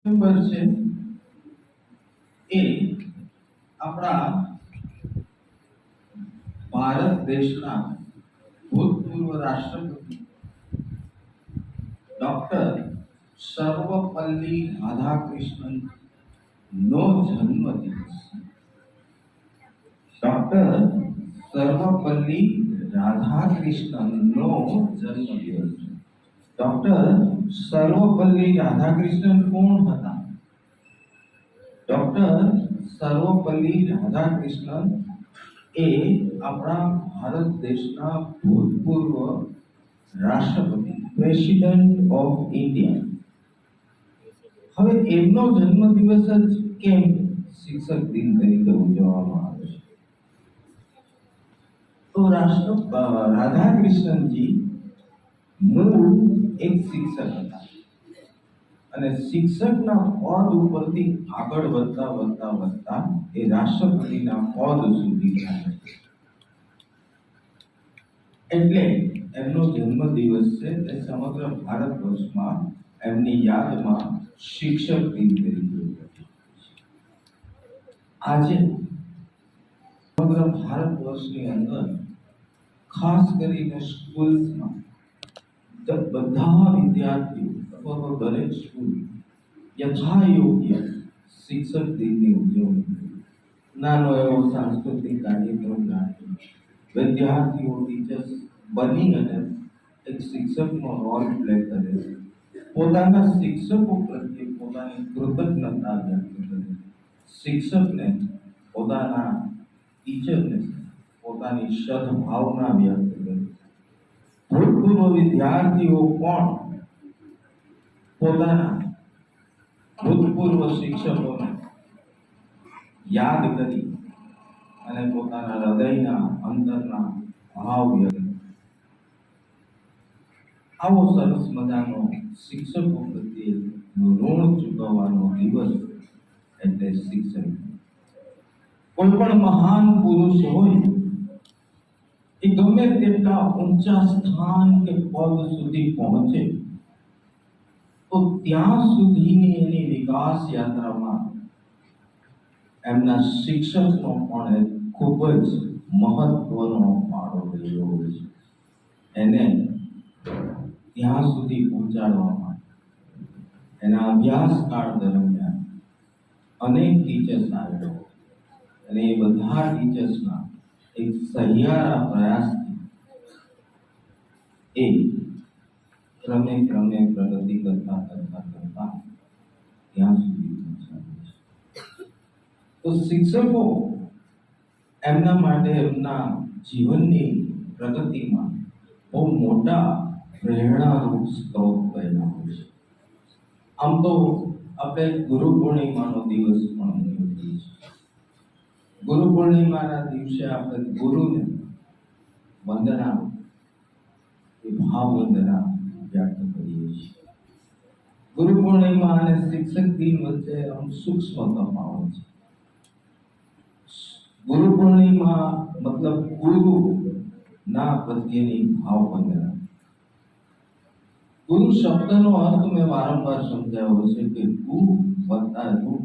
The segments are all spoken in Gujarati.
નંબર છે એ આપણા ભારત દેશના ભૂતપૂર્વ રાષ્ટ્રપતિ ડોક્ટર સર્વપલ્લી રાધાકૃષ્ણન નો જન્મદિવસ. ડોક્ટર સર્વપલ્લી રાધાકૃષ્ણન નો જન્મદિવસ. ડોક્ટર સર્વપલ્લી રાધાકૃષ્ણન કોણ હતા? ડોક્ટર સર્વપલ્લી રાધાકૃષ્ણન એ આપણા ભારત દેશના ભૂતપૂર્વ રાષ્ટ્રપતિ, પ્રેસિડેન્ટ ઓફ ઇન્ડિયા. હવે એમનો જન્મદિવસ જ કેમ શિક્ષક દિન તરીકે ઉજવવામાં આવે છે? તો રાધાકૃષ્ણનજી મૂળ એક શિક્ષક હતા અને શિક્ષકના પદ ઉપરથી આગળ વધતા એ રાષ્ટ્રપતિના પદ સુધી ગયા. એટલે એમનો જન્મદિવસ છે તે સમગ્ર ભારત વર્ષમાં એમની યાદમાં શિક્ષક દિન તરીકે આજે સમગ્ર ભારત વર્ષની અંદર ખાસ કરીને સ્કૂલ્સમાં બધા વિદ્યાર્થીઓ અથવા દરેક સ્કૂલ યથાયોગ્ય શિક્ષક દિનની ઉજવણી, નાનો એવો સાંસ્કૃતિક કાર્યક્રમ રાખી વિદ્યાર્થીઓ ટીચર્સ બની અને એક શિક્ષકનો રોલ પ્લે કરે, પોતાના શિક્ષકો પ્રત્યે પોતાની કૃતજ્ઞતા વ્યક્ત કરે, શિક્ષકને પોતાના ટીચરને પોતાની સદભાવના વ્યક્ત કરે. ભૂતપૂર્વ વિદ્યાર્થીઓ પણ પોતાના ભૂતપૂર્વ શિક્ષકોને યાદ કરી અને પોતાના હૃદયના અંતરના ભાવ વ્યક્ત. આવો સરસ મજાનો શિક્ષકો પ્રત્યે ઋણ ચૂકવવાનો દિવસ એટલે શિક્ષક. કોઈ પણ મહાન પુરુષ હોય એ ગમે તેટલા ઊંચા સ્થાન કે પદ સુધી પહોંચે તો ત્યાં સુધીની એની વિકાસ યાત્રામાં એમના શિક્ષકનો પણ ખૂબ જ મહત્વનો ફાળો રહ્યો હોય છે. એને ત્યાં સુધી પહોંચાડવામાં એના અભ્યાસકાળ દરમિયાન અનેક ટીચર્સ આવ્યા અને એ બધા ટીચર્સના એક સહિયારા પ્રયાસથી એ ક્રમે પ્રગતિ કરતા ત્યાં સુધી પહોંચાડે છે. તો શિક્ષકો એમના માટે એમના જીવનની પ્રગતિમાં બહુ મોટા પ્રેરણારૂપ સ્ત્રોત બન્યા હોય છે. આમ તો આપણે ગુરુ પૂર્ણિમાનો દિવસ પણ ઉજવીએ છીએ. ગુરુ પૂર્ણિમાના દિવસે આપણે ગુરુને વંદના, એ ભાવ વંદના વ્યક્ત કરીએ છીએ. ગુરુ પૂર્ણિમા અને શિક્ષક દિન વચ્ચે સૂક્ષ્મ તફાવત છે. ગુરુ પૂર્ણિમા મતલબ ગુરુ ના પ્રત્યેની ભાવ વંદના. ગુરુ શબ્દનો અર્થ મેં વારંવાર સમજાવ્યો છે કે ગુ વત્તા રૂ.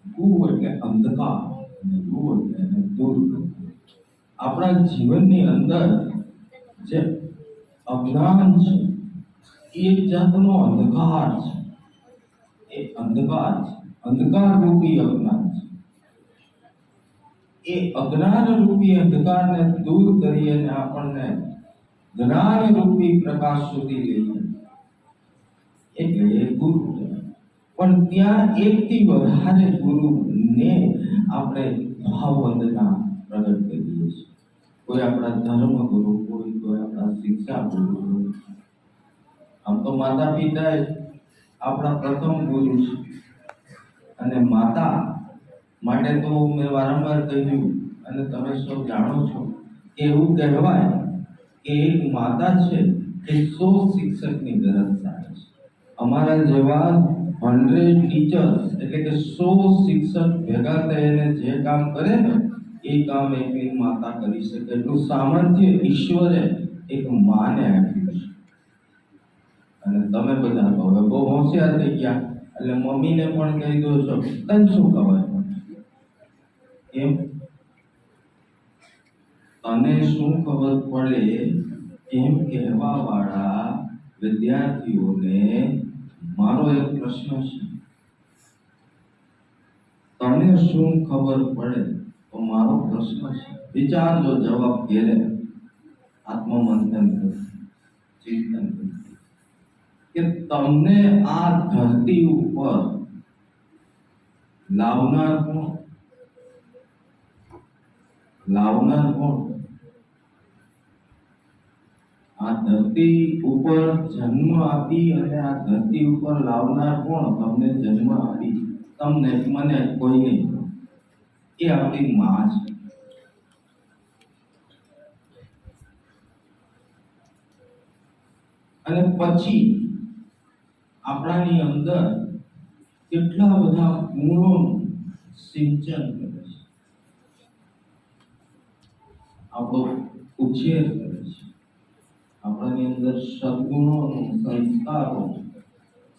ગુ એટલે અંધકાર અને રૂ એટલે દૂર. આપણા જીવનની અંદર જે અજ્ઞાન છે એ એક જાતનો અંધકાર છે. એ અંધકાર છે, અંધકાર રૂપી અજ્ઞાન છે. એ અજ્ઞાન રૂપી અંધકારને દૂર કરી અને આપણને જ્ઞાન રૂપી પ્રકાશ સુધી લઈએ એટલે ગુરુ. પણ ત્યાં એકથી વધારે ગુરુને આપણે ભાવ વંદના પ્રગટ કરીએ છીએ. કોઈ આપણા ધર્મ ગુરુ, કોઈ આપણા શિક્ષા ગુરુ. આમ તો માતા પિતા આપણા પ્રથમ ગુરુ છે અને માતા માટે તો મેં વારંવાર કહ્યું અને તમે સૌ જાણો છો કે એવું કહેવાય કે એક માતા છે એ 100 શિક્ષકની ગરજ થાય છે. અમારા જેવા 100 ટીચર્સ એટલે કે 100 શિક્ષક ભેગા થઈને જે કામ કરે ને એ કામ એક માતા કરી શકે. એટલું સામર્થ્ય ઈશ્વરે એક માને આપ્યું છે. અને તમે બધા બહુ હોશિયાર થઈ ગયા એટલે મમ્મીને પણ કહી દો છો તને શું ખબર એમ તને શું ખબર પડે એમ કહેવા વાળા વિદ્યાર્થીઓને મારો એક પ્રશ્ન છે તને શું ખબર પડે તો મારો પ્રશ્ન છે વિચારજો જવાબ ઘેરે આત્મમંથન કરો ચિંતન કરો કે તમને આ ધરતી ઉપર લાવનાર કોણ આ ધરતી ઉપર જન્મ આપી અને આ ધરતી ઉપર લાવનાર કોણ તમને જન્મ આપી તમને મને કોઈ નહીં એ આપણી માં છે અને પછી આપણાની અંદર કેટલા બધા ગુણોનું સિંચન કરે છે આપણો ઉછેર કરે છે આપણાની અંદર સદગુણોનું સંસ્કારોનું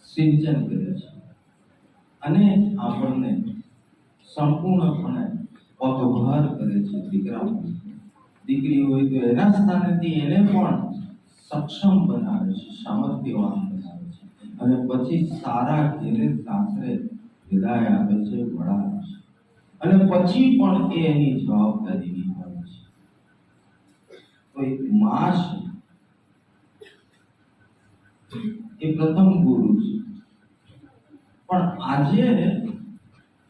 સિંચન કરે છે અને આપણને સંપૂર્ણપણે પગભર કરે છે દીકરી હોય તો એના સ્થાનેથી એને પણ સક્ષમ બનાવે છે સામર્થ્યવાન બનાવે છે અને પછી સારા ઘેરે સાસરે વિદાય આપે છે વળાવે છે અને પછી પણ એ એની જવાબદારી નિભાવે છે તો એક માં છે એ પ્રથમ ગુરુ છે પણ આજે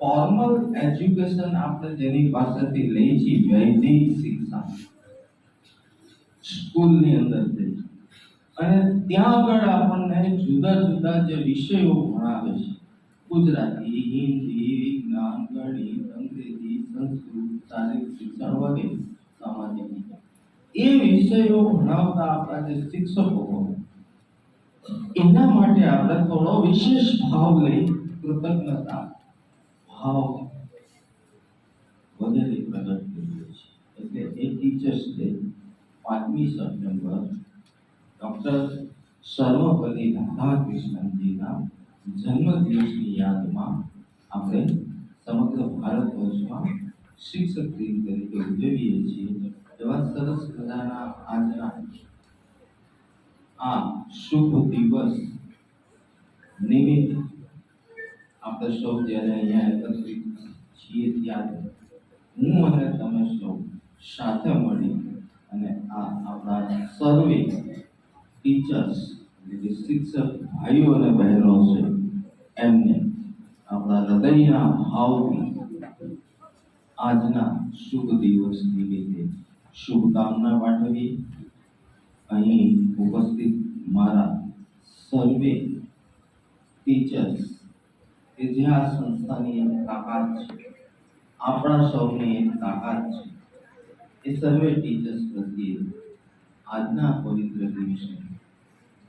ફોર્મલ એજ્યુકેશન આપણે જેની પાસેથી લઈએ છીએ વૈદિક શિક્ષા સ્કૂલની અંદર છે અને ત્યાં આગળ આપણને જુદા જુદા જે વિષયો ભણાવે છે ગુજરાતી હિન્દી વિજ્ઞાન ગણિત અંગ્રેજી સંસ્કૃત શારીરિક શિક્ષણ વગેરે સામાજિક એ વિષયો ભણાવતા આપણા જે શિક્ષકો હોય એના માટે આપણે થોડો વિશેષ ભાવ લઈ કૃતજ્ઞતા ભાવ વગેરે પ્રગટ કરીએ છીએ એટલે એ ટીચર્સ ડે 5મી સપ્ટેમ્બર ડોક્ટર સર્વપલ્લી રાધાકૃષ્ણનજીના જન્મદિવસની યાદમાં આપણે સમગ્ર ભારત વર્ષમાં શિક્ષક દિન તરીકે ઉજવીએ છીએ એવા સરસ મજાના આજના આ શુભ દિવસ નિમિત્તે આપણે સૌ જ્યારે અહીંયા એકત્રિત છીએ ત્યારે હું અને તમે સૌ સાથે મળી અને આ આપણા સર્વે ટીચર્સ એટલે કે શિક્ષક ભાઈઓ અને બહેનો છે એમને આપણા હૃદયના ભાવથી આજના શુભ દિવસ નિમિત્તે શુભકામના પાઠવી અહીં ઉપસ્થિત મારા સર્વે ટીચર્સ કે જે આ સંસ્થાની એક તાકાત છે આપણા સૌની એક તાકાત છે એ સર્વે ટીચર્સ પ્રત્યે આજના પવિત્ર દિવસે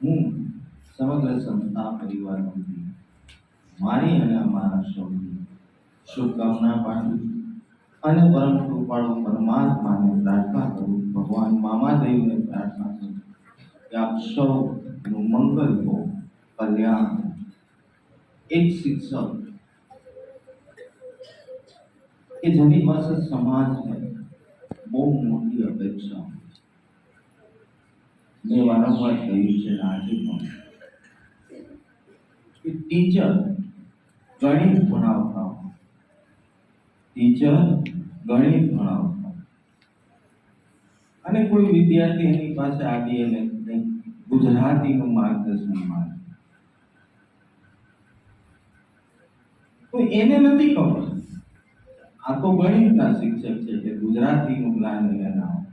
હું સમગ્ર સંસ્થા પરિવારમાંથી મારી અને અમારા સૌની શુભકામના પાઠવું અને પરમ કૃપાળુ પરમાત્માને પ્રાર્થના કરું ભગવાન મામાદેવને પ્રાર્થના કરું કે આપ સૌનું મંગલ હો કલ્યાણ એક શિક્ષક કે જેની પાસે સમાજને બહુ મોટી અપેક્ષા મેં વારંવાર કહ્યું છે આજે પણ કે ટીચર ગણિત ભણાવતા અને કોઈ વિદ્યાર્થી એની પાસે આવી અને ગુજરાતીનું માર્ગદર્શન માંગે તો એને નથી ખબર આ તો ગણિતના શિક્ષક છે કે ગુજરાતીનું જ્ઞાન એને ના હોય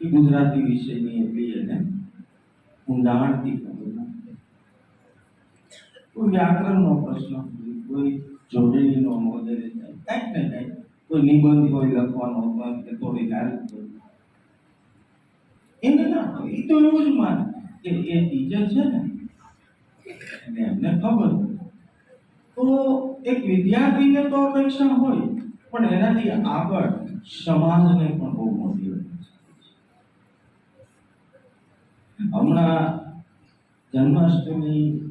એ ગુજરાતી વિષયની એટલી એને ઊંડાણથી ખબર નથી કોઈ વ્યાકરણનો પ્રશ્ન કોઈ જોડણીનો વગેરે કંઈક ને કંઈક કોઈ નિબંધ હોય લખવાનો હોય કે થોડી હેલ્પ એને ના હોય એ તો એવું જ માને કે એ ટીચર છે ને એટલે એમને ખબર તો એક વિદ્યાર્થીને તો અપેક્ષા હોય પણ એનાથી આગળ સમાજને પણ બહુ મોટી અપેક્ષા હમણાં જન્માષ્ટમી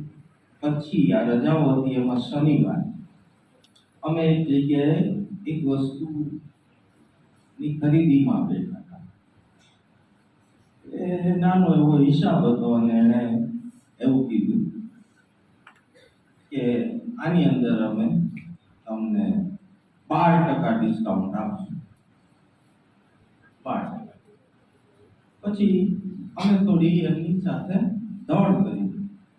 પછી આ રજાઓ હતી એમાં શનિવાર અમે એક જગ્યાએ એક વસ્તુની ખરીદીમાં બેઠા હતા. એ નાનો એવો હિસાબ હતો અને એણે એવું કીધું કે આની અંદર અમે તમને 12% ડિસ્કાઉન્ટ આપશું. 12%. પછી અમે થોડી એમની સાથે દોડ કરી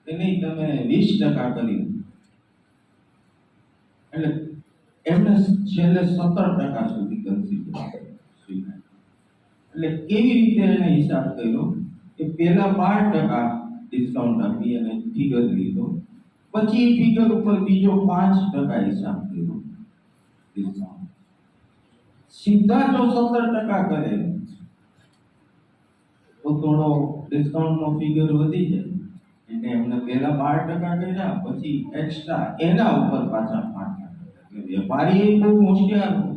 કે નહીં તમે 20% કરી. એટલે એમણે છેલ્લે 17% સુધી કન્સિડર સ્વીકાર્યું. એટલે કેવી રીતે એને હિસાબ કર્યો કે પહેલા 12% ડિસ્કાઉન્ટ આપી અને ફિગર લીધો, પછી ફિગર ઉપર બીજો 5% હિસાબ કર્યો ડિસ્કાઉન્ટ. સીધા જો 17% કરે તો થોડો ડિસ્કાઉન્ટ નો ફિગર વધી જાય. એટલે એમને પહેલા 12% કર્યા, પછી એક્સ્ટ્રા એના ઉપર પાછા 5%. એટલે વેપારી એ બહુ હોશિયાર હતો,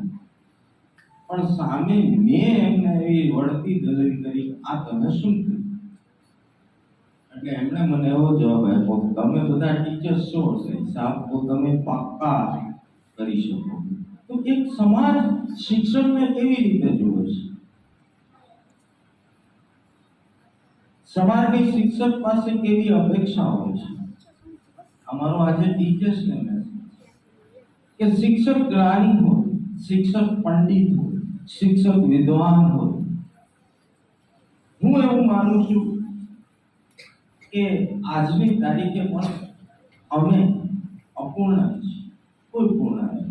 પણ સામે મેં એમને એવી વળતી દલીલ કરી, આ તમે શું કર્યું? એટલે એમણે મને એવો જવાબ આપ્યો, તમે બધા ટીચર્સ છો, હિસાબ તો તમે પાક્કા કરી શકો. તો એક સમાજ શિક્ષકને કેવી રીતે જોવે છે? સમાજની શિક્ષક પાસે કેવી અપેક્ષા હોય છે? અમારો આજે ટીચર્સને મેસેજ કે શિક્ષક જ્ઞાની હોય, શિક્ષક પંડિત હોય, શિક્ષક વિદ્વાન હોય. હું એવું માનું છું કે આજની તારીખે પણ અમે અપૂર્ણ છીએ, કોઈ પૂર્ણ નથી.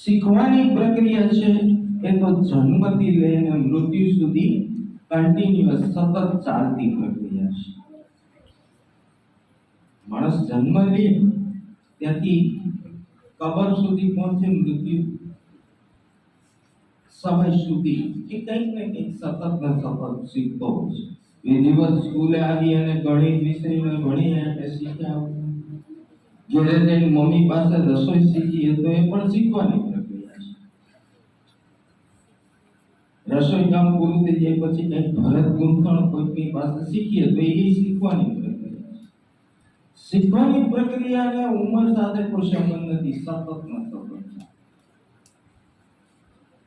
શીખવાની પ્રક્રિયા છે એ તો જન્મથી લઈને મૃત્યુ સુધી કન્ટિન્યુઅસ સતત ચાલતી પ્રક્રિયા છે. માણસ જન્મ લે ત્યાંથી કબર સુધી પહોંચે, મૃત્યુ સમય સુધી એ કંઈક ને કંઈક સતત ને સતત શીખતો હોય છે. વિધિવત સ્કૂલે આવી અને ગણિત વિષયને ભણી એટલે શીખ્યા. ઘરે જઈને મમ્મી પાસે રસોઈ શીખીએ તો એ પણ શીખવાની પ્રક્રિયા છે. રસોઈ કામ પૂરું થઈ જાય પછી કંઈક ભરત ગૂંથણ કોઈની પાસે શીખીએ તો એ શીખવાની પ્રક્રિયા છે. શીખવાની પ્રક્રિયાને ઉંમર સાથે કોઈ સંબંધ નથી, સતત ને સતત.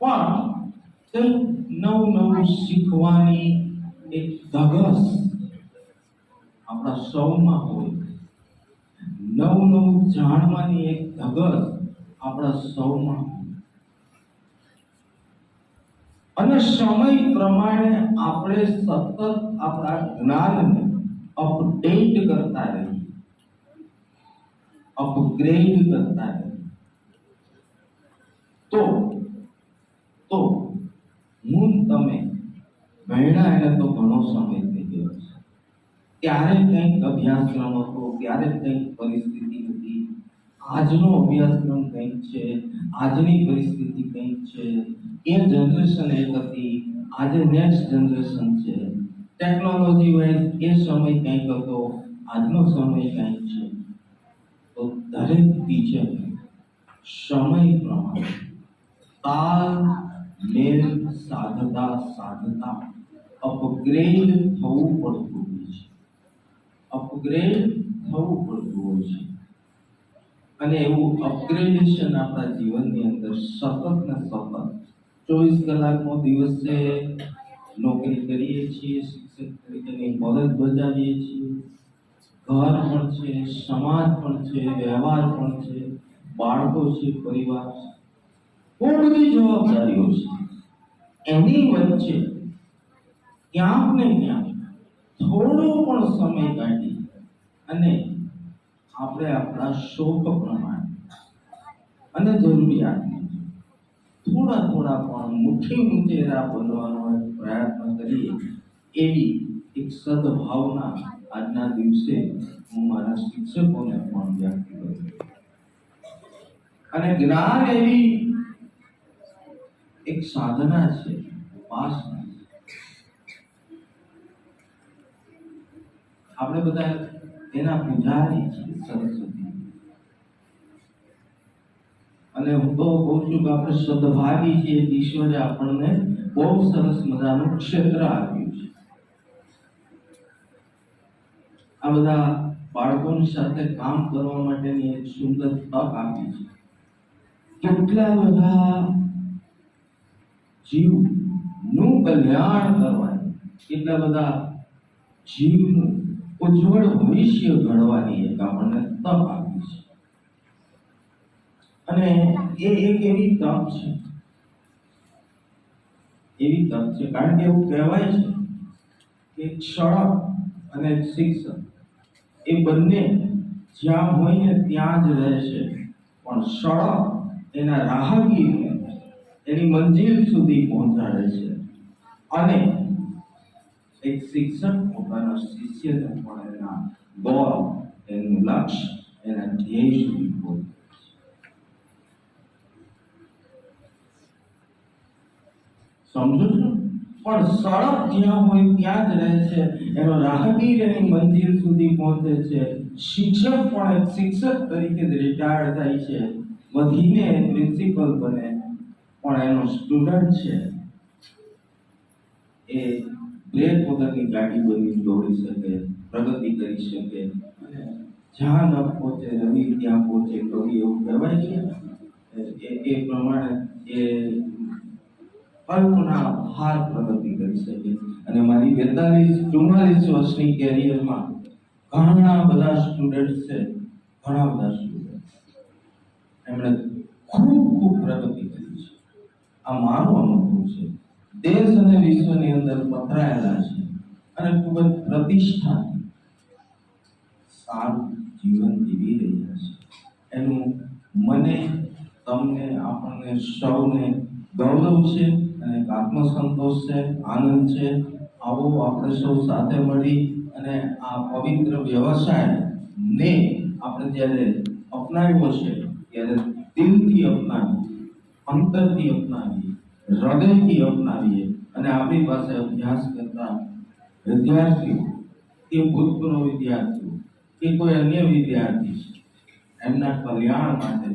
પણ કંઈક નવું શીખવાની એક ધગસ આપણા સૌમાં હોય, નવું જાણવાની એક ધગસ આપણા સૌમાં. અને સમય પ્રમાણે આપણે સતત આપણા જ્ઞાનને અપડેટ કરતા રહીએ, અપગ્રેડ કરતા રહીએ. તો હું તમે ભણ્યા એને તો ઘણો સમય થઈ ગયો છે. ત્યારે કંઈક અભ્યાસક્રમ હતો, ત્યારે કંઈક પરિસ્થિતિ હતી. આજનો અભ્યાસક્રમ કંઈક છે, આજની પરિસ્થિતિ કંઈક છે. એ જનરેશન એક હતી, આજે નેક્સ્ટ જનરેશન છે. ટેકનોલોજી વાઇઝ એ સમય કંઈક હતો, આજનો સમય કંઈક છે. તો દરેક ટીચર સમય પ્રમાણે તાલ મેલ સાધતા અપગ્રેડ થવું પડતું હોય છે, અપગ્રેડ થવું પડતું હોય છે. અને એવું અપગ્રેડેશન આપણા જીવનની અંદર સતત ને સતત 24 કલાકનો દિવસ છે, નોકરી કરીએ છીએ, શિક્ષક તરીકેની ફરજ બજાવીએ છીએ, ઘર પણ છે, સમાજ પણ છે, વ્યવહાર પણ છે, બાળકો છે, પરિવાર છે, બહુ બધી જવાબદારીઓ છે. એની વચ્ચે ક્યાંક ને ક્યાંક થોડો પણ સમય કાઢી અને આપણે આપણા શોખ પ્રમાણે અને જરૂરિયાત થોડા પણ મુઠ્ઠી મુઠ્ઠેરા બનવાનો પ્રયત્ન કરીએ, એવી એક સદભાવના આજના દિવસે હું મારા શિક્ષકોને પણ વ્યક્ત કરું. અને જ્ઞાન એવી એક સાધના છે, ઉપાસના છે. આપણે બધા એના પૂજારી છીએ, સરસ્વતી. અને હું તો કહું છું કે આપણે સદભાગી છીએ, ઈશ્વરે આપણને બહુ સરસ મજાનું ક્ષેત્ર આપ્યું છે. આ બધા બાળકોની સાથે કામ કરવા માટેની એક સુંદર તક આપી છે. કેટલા બધા જીવનું કલ્યાણ કરવાની, કેટલા બધા જીવનું ઉજ્જવળ ભવિષ્ય ઘડવાની એક આપણને તક આપી છે. અને એ એક એવી તક છે કારણ કે એવું કહેવાય છે કે ક્ષળક અને શિક્ષક એ બંને જ્યાં હોય ને ત્યાં જ રહે છે, પણ સળક એના રાહગીરને એની મંજિલ સુધી પહોંચાડે છે, અને એક શિક્ષક પોતાના શિષ્યને પણ એના ગોલ, એનું લક્ષ્ય, એના ધ્યેય સુધી પહોંચાડે. સમજો છો? પણ સડક જ્યાં હોય ત્યાં જ રહે છે, એનો રાહગીર એની મંજિલ સુધી પહોંચે છે. શિક્ષક પણ એક શિક્ષક તરીકે જ રિટાયર્ડ થાય છે, વધીને પ્રિન્સિપલ બને, પણ એનો સ્ટુડન્ટ છે એ બ્રેક વગરની ગાડી બની દોડી શકે, પ્રગતિ કરી શકે, અને જ્યાં ન પહોંચે રવિ ત્યાં પહોંચે, કવિ એવું કહેવાય છે. એ પ્રમાણે એ કલ્પના બહાર પ્રગતિ કરી શકે. અને મારી 44 વર્ષની કેરિયરમાં ઘણા બધા સ્ટુડન્ટ છે, એમણે ખૂબ પ્રગતિ કરી છે. આ મારો અનુભવ છે. દેશ અને વિશ્વની અંદર પથરાયેલા છે અને ખૂબ જ પ્રતિષ્ઠાથી સારું જીવન જીવી રહ્યા છે. એનું મને, તમને, આપણને સૌને ગૌરવ છે અને આત્મસંતોષ છે, આનંદ છે. આવો આપણે સૌ સાથે મળી અને આ પવિત્ર વ્યવસાયને આપણે જ્યારે અપનાવ્યો છે ત્યારે દિલથી અપનાવીએ, અંતરથી અપનાવીએ, હૃદયથી અપનાવીએ. અને આપણી પાસે અભ્યાસ કરતા વિદ્યાર્થીઓ, કે ભૂતપૂર્વ વિદ્યાર્થીઓ, કે કોઈ અન્ય વિદ્યાર્થી છે, એમના કલ્યાણ માટે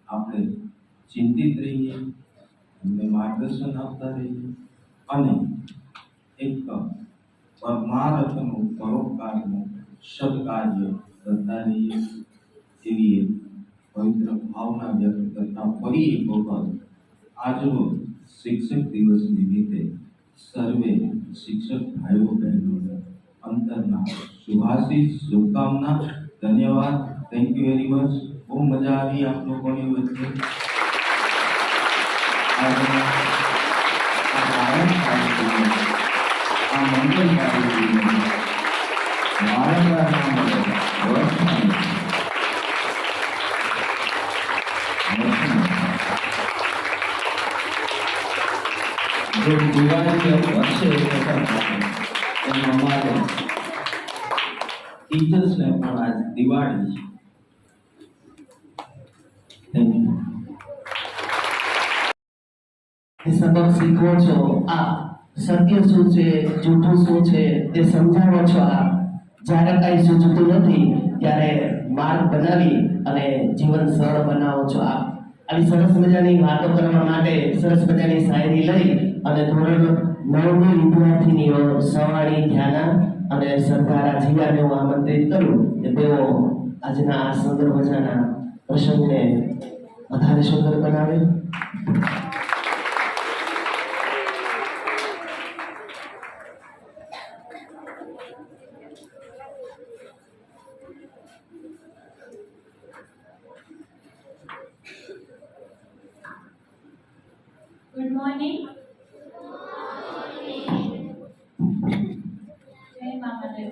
આપણે ચિંતિત રહીએ, એમને માર્ગદર્શન આપતા રહીએ, અને એક પરમાર્થનું, પરોપકારનું સદકાર્ય કરતા રહીએ. એવી એક પવિત્ર ભાવના વ્યક્ત કરતા ફરી એક વખત આજનો શિક્ષક દિવસ નિમિત્તે સર્વે શિક્ષક ભાઈઓ બહેનોને અંતરના શુભાશીષ, શુભકામના. ધન્યવાદ. Thank you very much. બહુ મજા આવી આપ લોકોની વચ્ચે. આ મંગલ કાર્યક્રમ વારંવાર जो दिवाली के अच्छे हमारे टीचर्स ने पण आज दिवाળી सबक सीखो छो, आ सत्य શું છે, જૂઠું શું છે તે સમજાવો છો. આ જ્યારે કઈ સૂચતું નથી ત્યારે માર્ગ બનાવી અને જીવન સરળ બનાવો છો. આ આવી સરસ મજાની વાતો કરવા માટે સરસ મજાની શાયરી લઈ અને ધોરણ 9ની વિદ્યાર્થીનીઓ સવાણી, ધ્યાના અને સરદારા જીવાને હું આમંત્રિત કરું કે તેઓ આજના આ સુંદર મજાના પ્રસંગને વધારે સુંદર બનાવે. Good morning. जय महादेव.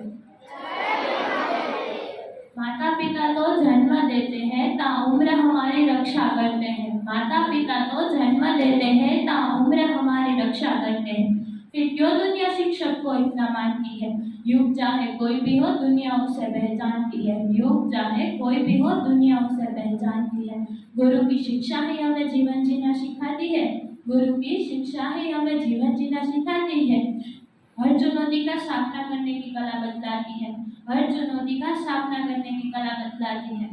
माता पिता तो जन्म देते हैं, ताउम्र हमारी रक्षा करते हैं. माता पिता तो जन्म देते हैं, ताउम्र हमारी रक्षा करते हैं. फिर क्यों दुनिया शिक्षक को इतना मानती है? युग चाहे कोई भी हो, दुनिया उसे पहचानती है. युग चाहे कोई भी हो, दुनिया उसे पहचानती है. गुरु की शिक्षा ही हमें जीवन जीना सिखाती है. गुरु की शिक्षा ही हमें जीवन जीना सिखाती है. हर चुनौती का सामना करने की कला बतलाती है. हर चुनौती का सामना करने की कला बतलाती है.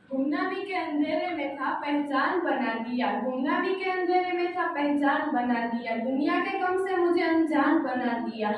गुमनामी के अंधेरे में था पहचान बना दिया, गुमनामी के अंधेरे में था पहचान बना दिया, दुनिया के गम से मुझे अनजान बना दिया।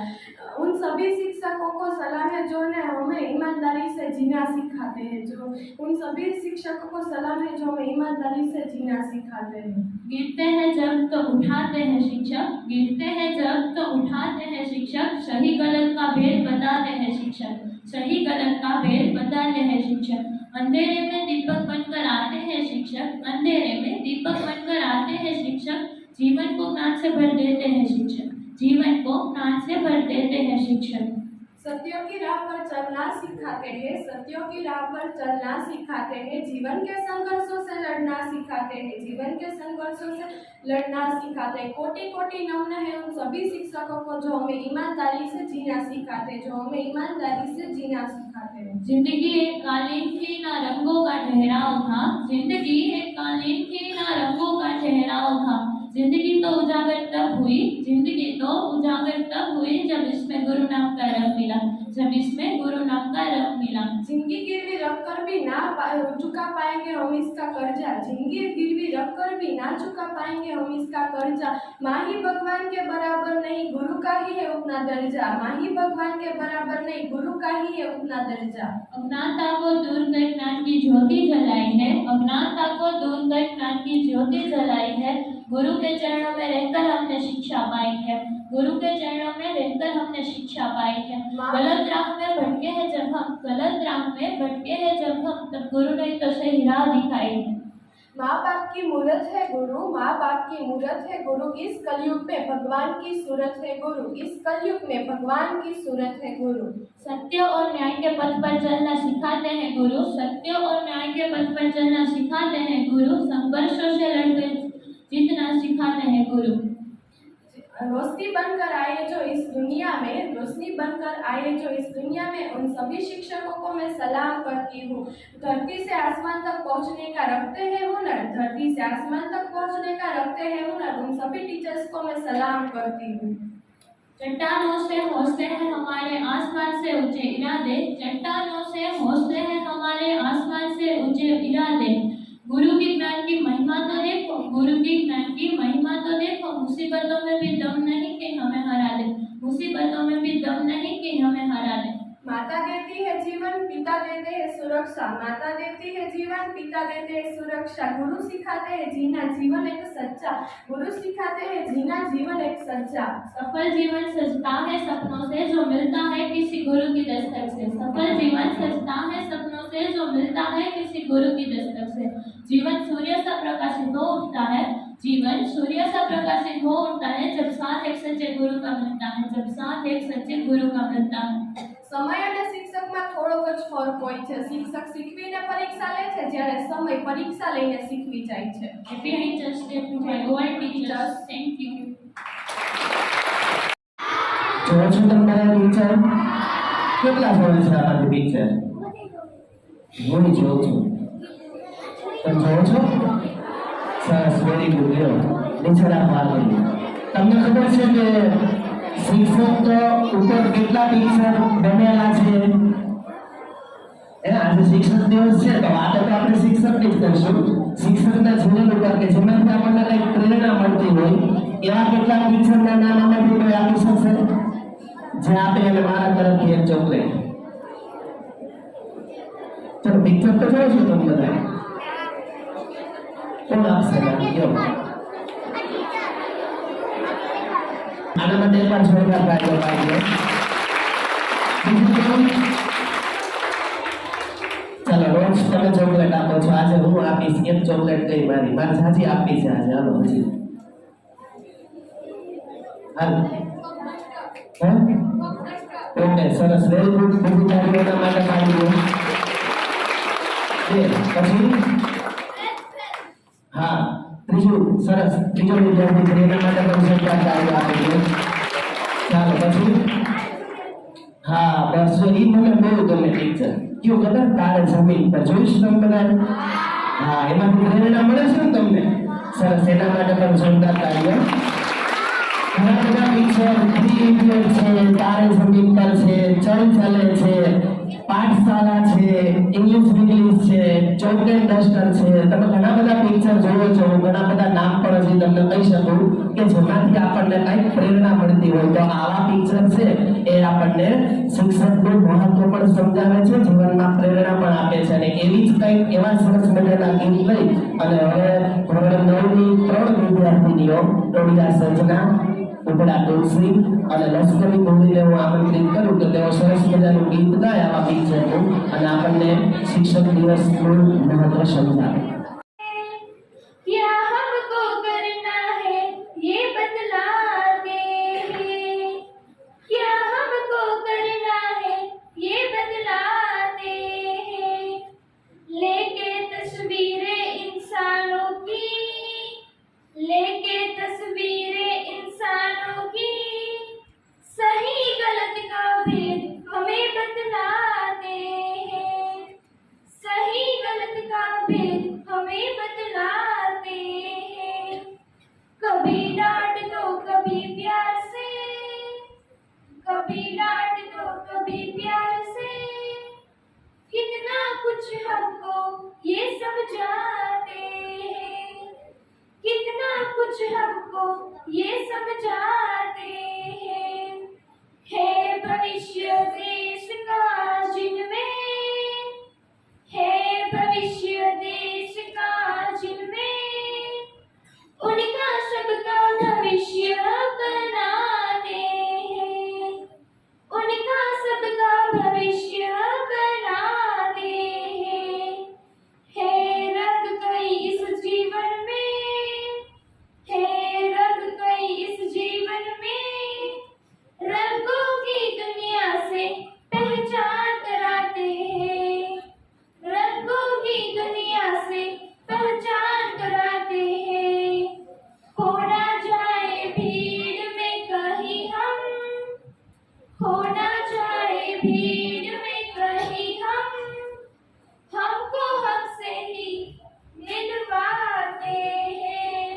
उन सभी शिक्षकों को सलाम है जो ने हमें ईमानदारी से जीना सिखाते हैं, जो उन सभी शिक्षकों को सलाम है जो हमें ईमानदारी से जीना सिखाते हैं। गिरते हैं जब तो उठाते हैं शिक्षक, गिरते हैं जब तो उठाते हैं शिक्षक, सही गलत का भेद बताते हैं शिक्षक, सही गलत का भेद बताते हैं शिक्षक। अंधेरे में दीपक बनकर आते हैं शिक्षक, अंधेरे में दीपक बनकर आते हैं शिक्षक, जीवन को ज्ञान से भर देते हैं शिक्षक, जीवन को ज्ञान से भर देते हैं शिक्षक। सत्यों की राह पर चलना सिखाते हैं, सत्यों की राह पर चलना सिखाते हैं, जीवन के संघर्षों से लड़ना सिखाते हैं, जीवन के संघर्षों से लड़ना सिखाते हैं। कोटि कोटि नमन है उन सभी शिक्षकों को जो हमें ईमानदारी से जीना सिखाते हैं, जो हमें ईमानदारी से जीना सिखाते हैं। जिंदगी एक कालीन थी ना रंगों का ठहराव था, जिंदगी एक कालीन थी ना रंगों का ठहराव था, जिंदगी तो उजागर तब हुई, जिंदगी तो उजागर तब हुई जब इसमें गुरु नाम का रंग मिला, जब इसमें गुरु नाम का रंग मिला। जिंदगी गिरवी रख कर भी ना चुका पाएंगे हम इसका कर्जा, जिंदगी गिरवी रख कर भी ना चुका पाएंगे हम इसका कर्जा। माँ ही भगवान के बराबर नहीं, गुरु का ही है उतना दर्जा, माँ ही भगवान के बराबर नहीं, गुरु का ही है उतना दर्जा। अज्ञानता को दूर कर ज्ञान की ज्योति जलाई है, अज्ञानता को दूर कर ज्ञान की ज्योति जलाई है, गुरु के चरणों में रहकर हमने शिक्षा पाई है, गुरु के चरणों में रहकर हमने शिक्षा पाई है। गलत राह में भटके हैं जब हम, गलत राह में भटके हैं जब हम, तब गुरु ने तो सही राह दिखाई है। माँ बाप की मूरत है गुरु, माँ बाप की मूरत है गुरु, इस कलयुग में भगवान की सूरत है गुरु, इस कलयुग में भगवान की सूरत है गुरु। सत्य और न्याय के पथ पर चलना सिखाते हैं गुरु, सत्य और न्याय के पथ पर चलना सिखाते हैं गुरु, संघर्षों से लड़कर जीतना सिखाते हैं गुरु। रोशनी बनकर आए जो इस दुनिया में, रोशनी बनकर आए जो इस दुनिया में, उन सभी शिक्षकों को मैं सलाम करती हूँ। धरती से आसमान तक पहुँचने का रखते हैं हुनर, धरती से आसमान तक पहुँचने का रखते हैं हुनर, उन सभी टीचर्स को मैं सलाम करती हूँ। चट्टानों से हौसले हैं हमारे आसमान से ऊंचे इरादे, चट्टानों से हौसले हैं हमारे आसमान से ऊंचे इरादे, गुरु की ज्ञान की महिमा तो देखो, गुरु की ज्ञान की महिमा तो देखो, मुसीबतों में भी दम नहीं कि हमें हरा दे, मुसीबतों में भी दम नहीं कि हमें हरा दे। माता देती है जीवन, पिता देते हैं सुरक्षा, माता देती है जीवन, पिता देते हैं सुरक्षा, गुरु सिखाते हैं जीना जीवन एक सच्चा, गुरु सिखाते हैं जीना जीवन एक सच्चा। सफल जीवन सजता है सपनों से जो मिलता है किसी गुरु की दस्तक से, सफल जीवन सजता है सपनों से जो मिलता है किसी गुरु की दस्तक से, जीवन सूर्य सा प्रकाशित हो उठता है, जीवन सूर्य सा प्रकाशित हो उठता है जब साथ एक सच्चे गुरु का मिलता है, जब साथ एक सच्चे गुरु का मिलता है। સમય અને શિક્ષકમાં થોડોક જ ફરક હોય છે, શિક્ષક શીખવીને પરીક્ષા લે છે જ્યારે સમય પરીક્ષા લઈને શીખવી જાય છે। Happy Teachers Day to my all teachers. Thank you. જોવો છો તમારા ટીચર કેટલા જોડે છે આ ટીચર? હું જોઉં છું, તમે જોવો છો? સરસ, વેરી ગુડ. લ્યો નીચે રાખવા. તમને ખબર છે કે શિક્ષક ઉપર કેટલા ટીચર બનેલા છે? આજે શિક્ષક દિવસ છે તો વાતો તો આપણે શિક્ષકની જ કરીશું, શિક્ષકના જીવન ઉપર કે જેમાંથી આપણને કંઈક પ્રેરણા મળતી હોય એવા કેટલા ટીચરના નામ અમને કોઈ આપી શકશે? જે આપે એને મારા તરફથી એક ચોકલેટ. ચલો પિક્ચર તો જોયો છો તમે બધા? કોણ આપશે? કયો આના માટે એકવાર જોરદાર તાળીઓ પાડજો. ચાલો રોજ તમે ચોકલેટ આપો છો, આજે હું આપીશ એક ચોકલેટ કઈ મારી સાચી આપી છે આજે. હાલો હજી હાલો. ઓકે સરસ, વેરી ગુડ. બીજી તાળીઓ એના માટે પાડજો. પછી હા ત્રીજું સરસ, ત્રીજો વિદ્યાર્થી એના માટે પણ સરકાર તાળીઓ આપે. ચાલો પછી હા બસ જો ઈ મને બહુ ગમે ટીચર. કયો ખબર? તારે જમીન પર જોઈશ તમે બધા. હા એમાંથી પ્રેરણા મળે છે ને તમને? સરસ, એના માટે પણ જોરદાર તાળીઓ. ઘણા બધા ટીચર 3 ઇડિયટ છે, તારે જમીન પર છે, ચલ ચાલે છે, પાઠશાલા છે, ઇંગ્લિશ વિંગ્લિશ છે, ચોક એન્ડ ડસ્ટર છે, તમે ઘણા બધા પિક્ચર જોવો છો, ઘણા બધા નામ પણ હજી તમને કહી શકું કે જેમાંથી આપણને કંઈક પ્રેરણા મળતી હોય. તો આવા પિક્ચર છે એ આપણને શિક્ષકનું મહત્વ પણ સમજાવે છે, જીવનમાં પ્રેરણા પણ આપે છે. અને એવી જ કંઈક એવા સરસ મજાના ગીત લઈ અને હવે ધોરણ 9 ની 3 વિદ્યાર્થીનીઓ ટોળિયા સર્જના, ઉપડા તુલસી અને લશ્કરી ગોળીને હું આમંત્રિત કરું કે તેઓ સરસ મજાનું ગીત ગાય આવા પિક્ચરનું અને આપણને શિક્ષક દિવસનું મહત્વ સમજાવે. क्या हमको करना है ये बतलाते हैं, क्या हमको करना है ये बतलाते हैं, लेके तस्वीरें इंसानों की, लेके तस्वीरें इंसानों की, सही गलत का भेद हमें बतलाते हैं, सही गलत का भेद हमें बतलाते हैं, कभी डांट दो कभी प्यार से, कभी डांट दो कभी प्यार से, कितना कुछ हमको ये समझाते हैं, कितना कुछ हमको ये समझाते हैं, है भविष्य देश का जिनमें, है भविष्य देश का जिनमें, उनका सबका भविष्य बनाते हैं, उनका सबका भविष्य बनाते हैं, है रंग कई इस जीवन में, है रंग कई इस जीवन में, रंगों की दुनिया से पहचान कराते हैं, रंगों की दुनिया से पहचान कराते हैं, खो ना जाए भीड़ में कहीं हम, खो ना जाए भीड़ में कहीं हम, हमको हमसे ही मिलवाते हैं,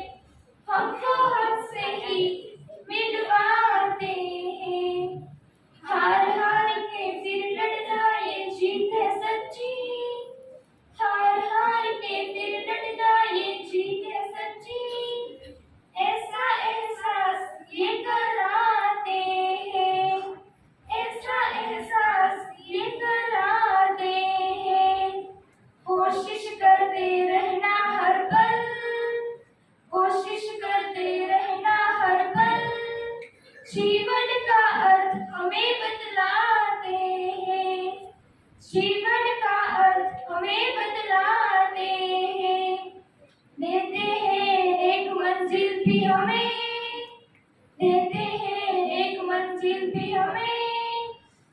हमको हमसे ही मिलवाते हैं, हार हार के फिर लड़ना ये जीत है सच्ची, हार हार के फिर लड़ना ये जीत है सच्ची, ऐसा एहसास ये कराते हैं, ऐसा एहसास ये कराते हैं, कोशिश करते रहना हर पल, कोशिश करते रहना हर पल, जीवन का अर्थ हमें बतलाते हैं, जीवन का अर्थ हमें बतलाते हैं, देते हैं एक मंजिल भी हमें, देते हैं एक मंजिल भी हमें,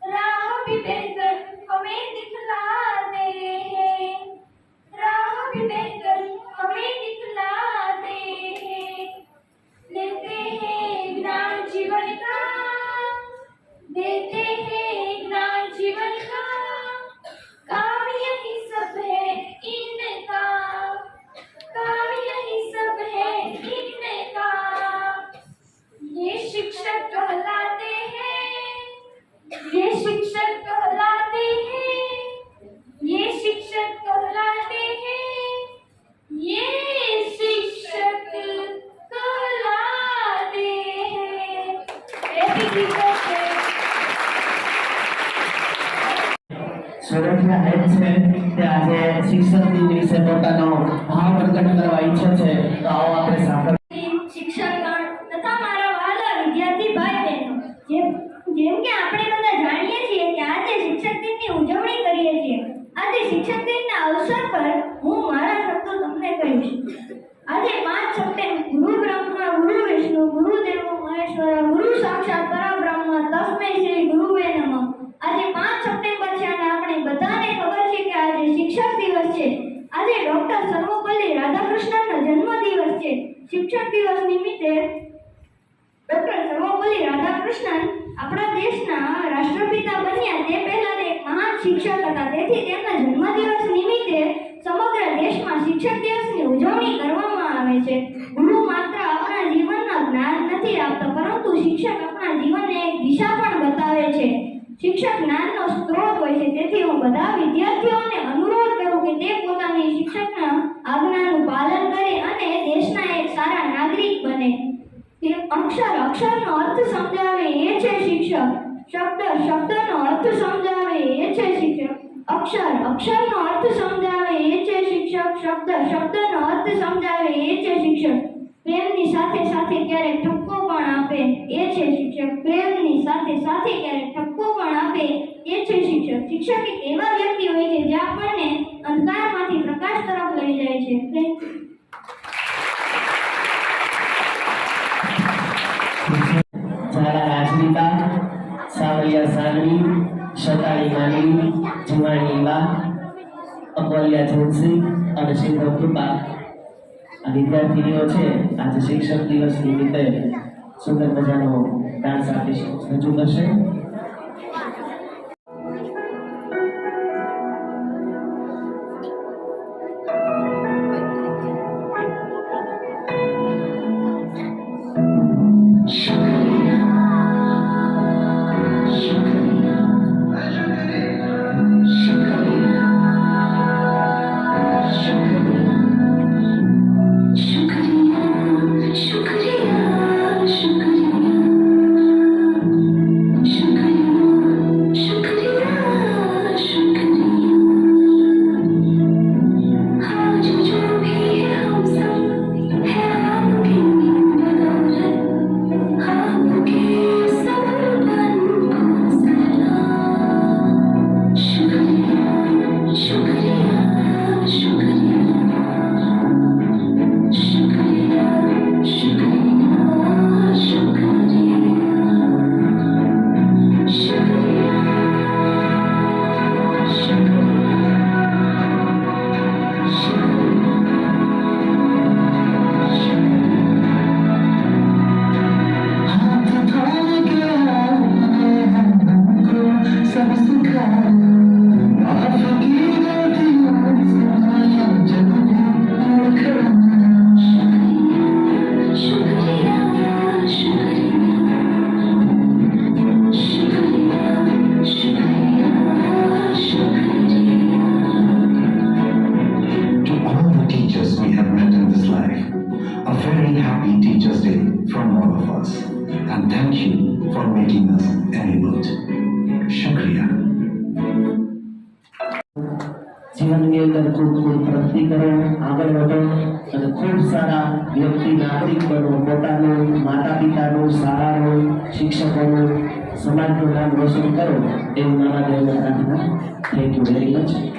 राह भी बेहतर हमें दिखलाते हैं, राह भी बेहतर हमें दिखलाते हैं, देते हैं ज्ञान जीवन का, देते हैं ज्ञान जीवन का, काम यही सब है इनका, काम यही सब है इनका, ये शिक्षक कहलाते हैं, ये शिक्षक कहलाते हैं, ये शिक्षक कहलाते हैं, ये शिक्षक कहलाते हैं. Happy Teachers Day. સુરતના હેડ છે તે આજે શિક્ષક દિન વિશે પોતાનો ભાવ પ્રગટ કરવા ઈચ્છે છે. તો આવો આપણે સાંભળીએ. શિક્ષકગણ તથા મારા વહાલા વિદ્યાર્થી ભાઈ બહેનો, જેમ કે આપણે બધા જાણીએ છીએ કે આજે શિક્ષક દિનની ઉજવણી કરીએ છીએ. આજે શિક્ષક દિનના અવસર પર હું મારા શબ્દો તમને કહીશ. આજે 5 સપ્ટેમ્બર ગુરુ બ્રહ્મા ગુરુ વિષ્ણુ ગુરુ દેવો મહેશ્વર ગુરુ સાક્ષાત પરબ્રહ્મ તસ્મૈ શ્રી ગુરુવે નમઃ. આજે 5 સપ્ટેમ્બર છે અને આપણે બધાને ખબર છે કે આજે શિક્ષક દિવસ છે. આજે ડોક્ટર સર્વપલ્લી રાધાકૃષ્ણનનો જન્મદિવસ છે. શિક્ષક દિવસ નિમિત્તે ડોક્ટર સર્વપલ્લી રાધાકૃષ્ણન આપણા દેશના રાષ્ટ્રપિતા બન્યા તે પહેલા તે એક મહાન શિક્ષક હતા. તેથી તેમના જન્મદિવસ નિમિત્તે સમગ્ર દેશમાં શિક્ષક દિવસની ઉજવણી કરવામાં આવે છે. ગુરુ માત્ર આપણા જીવનમાં જ્ઞાન નથી આપતો, પરંતુ શિક્ષક આપણા જીવનને એક દિશા પણ બતાવે છે. શિક્ષક જ્ઞાનનો સ્ત્રોત હોય છે, તેથી હું બધા વિદ્યાર્થીઓને અનુરોધ કરું કે તે પોતાની શિક્ષકના આજ્ઞાનું પાલન કરે અને દેશના એક સારા નાગરિક બને. અક્ષરનો અર્થ સમજાવે એ છે શિક્ષક. શબ્દનો અર્થ સમજાવે એ છે શિક્ષક. અક્ષરનો અર્થ સમજાવે એ છે શિક્ષક. શબ્દનો અર્થ સમજાવે એ છે શિક્ષક. પ્રેમની સાથે સાથે ક્યારેક ઠપકો પણ આપે એ છે શિક્ષક. પ્રેમની સાથે સાથે ક્યારેક ઠપકો પણ આપે એ છે શિક્ષક. શિક્ષક એક એવા વ્યક્તિ હોય છે જે આપણને અંધકારમાંથી પ્રકાશ તરફ લઈ જાય છે. ઝાલા રાજવીતા, સાવલિયા સાગરી, શતાળી માનવી, જીવાણી ઈવા, અકોલિયા જોનસી અને શિખર કૃપા આ વિદ્યાર્થીનીઓ છે. આજે શિક્ષક દિવસ નિમિત્તે સુંદર મજાનો ડાન્સ રજૂ કરશે. And thank you for making us enabled. Shukriya. જીવનની અંદર ખૂબ પ્રગતિ કરો, આગળ વધો અને ખૂબ સારા વ્યક્તિ નાગરિક બનો. પોતાનું, માતા પિતાનું, શાળાનું, શિક્ષકોનું, સમાજનું નામ રોશન કરો એવું મારા દેવને પ્રાર્થના. Thank you very much.